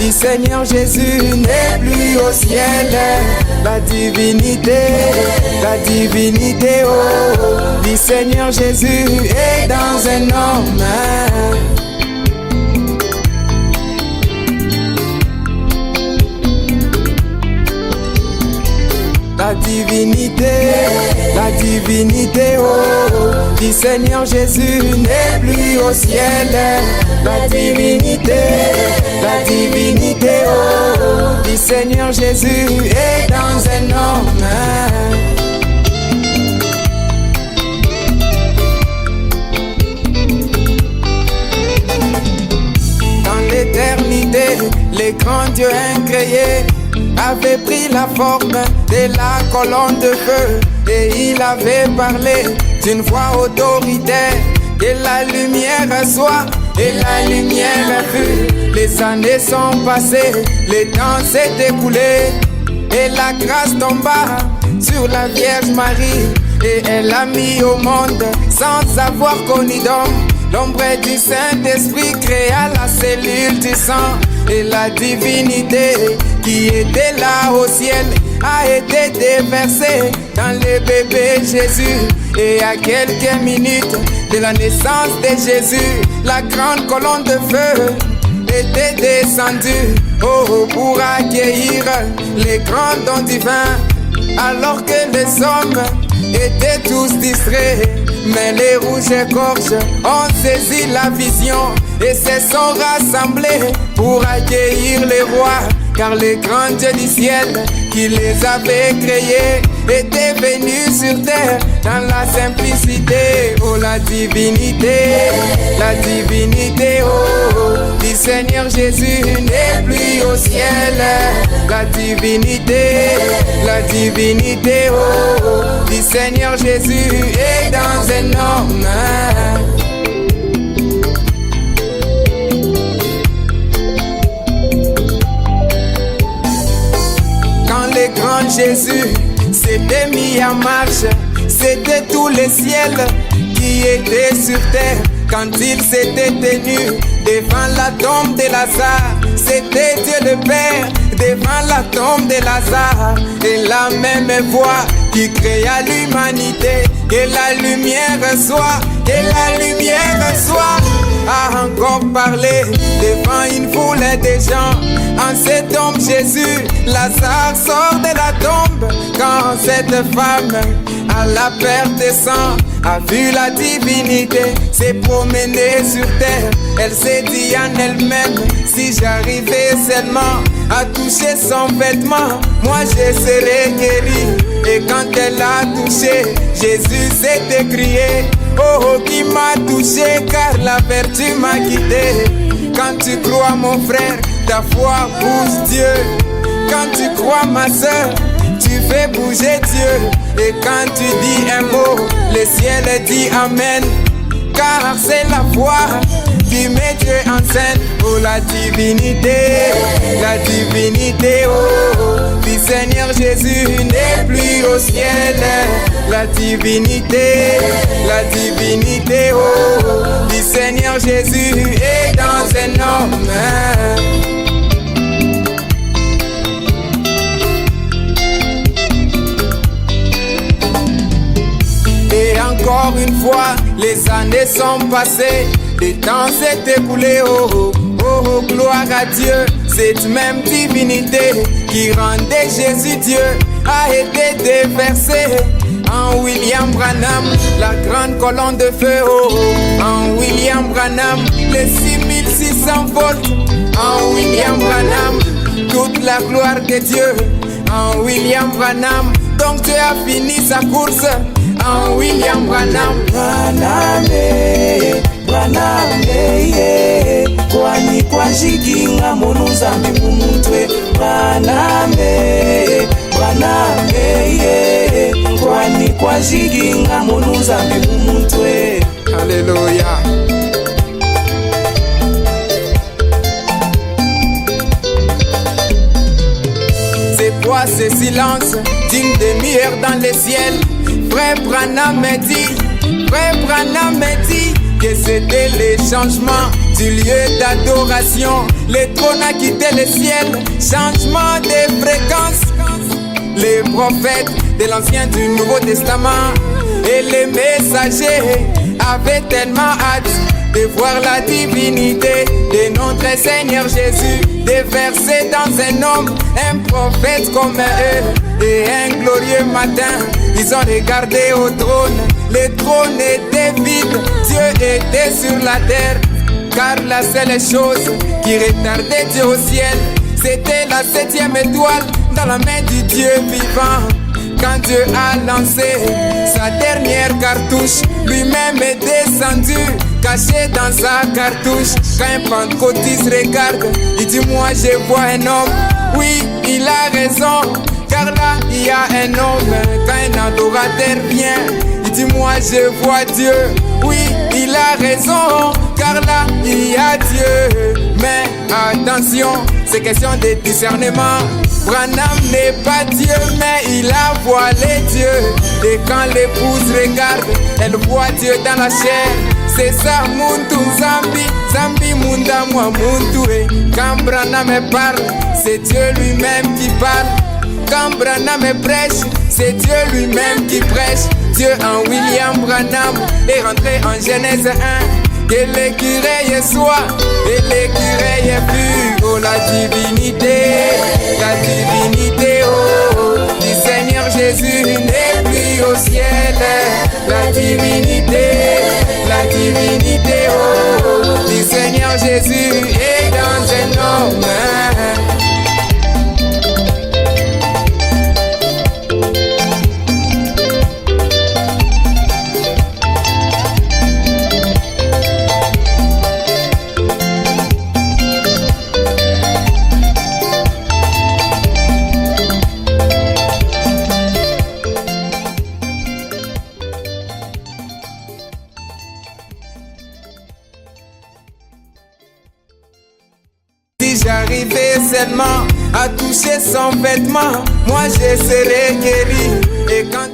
du Seigneur Jésus n'est plus au ciel. La divinité, oh, du Seigneur Jésus est dans un homme. La divinité, oh, du Seigneur Jésus n'est plus au ciel. La divinité, oh, du Seigneur Jésus est dans un homme. Dans l'éternité, les grands dieux incréés avait pris la forme de la colonne de feu et il avait parlé d'une voix autoritaire. Que la lumière soit et la lumière fut. Les années sont passées, le temps s'est écoulé et la grâce tomba sur la Vierge Marie et elle a mis au monde sans avoir connu d'homme. L'ombre du Saint-Esprit créa la cellule du sang et la divinité qui était là au ciel a été déversée dans le bébé Jésus. Et à quelques minutes de la naissance de Jésus, la grande colonne de feu était descendue, oh, pour accueillir les grands dons divins, alors que les hommes étaient tous distraits. Mais les rouges-gorges ont saisi la vision et se sont rassemblés pour accueillir les rois. Car les grands dieux du ciel qui les avaient créés étaient venus sur terre dans la simplicité. Oh, la divinité, oh, du Seigneur Jésus n'est plus au ciel. La divinité, oh, du Seigneur Jésus est dans un homme. Le grand Jésus s'était mis en marche, c'était tous les ciels qui étaient sur terre. Quand il s'était tenu devant la tombe de Lazare, c'était Dieu le Père devant la tombe de Lazare. Et la même voix qui créa l'humanité, que la lumière soit, a encore parlé devant une foule de gens. En cet homme Jésus, Lazare sort de la tombe. Quand cette femme, à la perte de sang, a vu la divinité s'est promenée sur terre, elle s'est dit en elle-même: si j'arrivais seulement à toucher son vêtement, moi je serais guéri. Et quand elle a touché, Jésus s'est écrié: oh, qui m'a touché car la vertu m'a guidé. Quand tu crois mon frère, ta foi pousse Dieu. Quand tu crois ma soeur, tu fais bouger Dieu. Et quand tu dis un mot, le ciel dit amen. Car c'est la foi qui met Dieu en scène. Oh, la divinité, oh, du Seigneur Jésus n'est plus au ciel. La divinité, oh, du Seigneur Jésus est dans un homme. Et encore une fois, les années sont passées, le temps s'est écoulé, oh, oh, oh, oh, gloire à Dieu. Cette même divinité qui rendait Jésus Dieu a été déversée en William Branham, la grande colonne de feu, oh, oh, en William Branham, les 6600 volts, en William Branham, toute la gloire de Dieu, en William Branham. Donc Dieu a fini sa course en William Branham. Kwani kwa jiginga munu zambi mumutwe. Kwani kwa jiginga munu zambi mumutwe. Alléluia. C'est quoi ce silence d'une demi-heure dans le ciel? Frère Branham me dit que c'était le changement du lieu d'adoration. Le trône a quitté le ciel, changement de fréquence. Les prophètes de l'Ancien du Nouveau Testament et les messagers avaient tellement hâte de voir la divinité de notre Seigneur Jésus déversé dans un homme, un prophète comme eux. Et un glorieux matin, ils ont regardé au trône. Le trône était vide, Dieu était sur la terre. Car la seule chose qui retardait Dieu au ciel, c'était la 7e étoile dans la main du Dieu vivant. Quand Dieu a lancé sa dernière cartouche, lui-même est descendu, caché dans sa cartouche. Quand un pentecôtiste regarde, il dit moi je vois un homme. Oui, il a raison, car là il y a un homme. Quand un adorateur vient, il dit moi je vois Dieu. Oui, il a raison, car là il y a Dieu. Mais attention, c'est question de discernement. Branham n'est pas Dieu, mais il a voilé Dieu. Et quand l'épouse regarde, elle voit Dieu dans la chair. C'est ça, Muntu Zambi, Zambi Munda moi Muntu. Quand Branham parle, c'est Dieu lui-même qui parle. Quand Branham prêche, c'est Dieu lui-même qui prêche. Dieu en William Branham est rentré en Genèse 1. Que l'écureuil soit et l'écureuil fut. Oh la divinité oh du Seigneur Jésus n'est plus au ciel. La divinité oh du Seigneur Jésus est dans un homme. J'arrivais seulement à toucher son vêtement, moi je serai guéri. Et quand